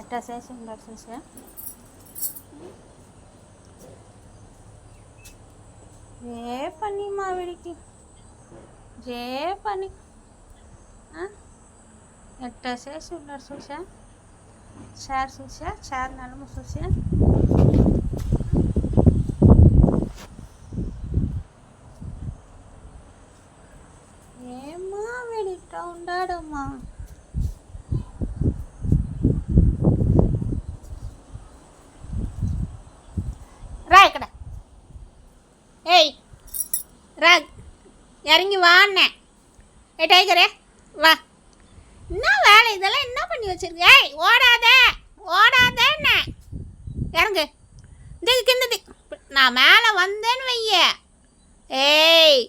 எட்டா சே சுந்தர் சே जे पनी मावड़ी की जे पनी एट्टा से सुंदर सुशा चार नलम सुशा ये मावड़ी टौंडाडम्मा रायकड़ा ஏய் ராக் இறங்கி வாண்ணே. ஏ டைகரே வா. என்ன வேலை இதெல்லாம் என்ன பண்ணி வச்சிருக்க? ஏய் ஓடாதேண்ணே. இறங்கு. இந்த கிந்தது நான் மேலே வந்தேன்னு வைய. ஏய்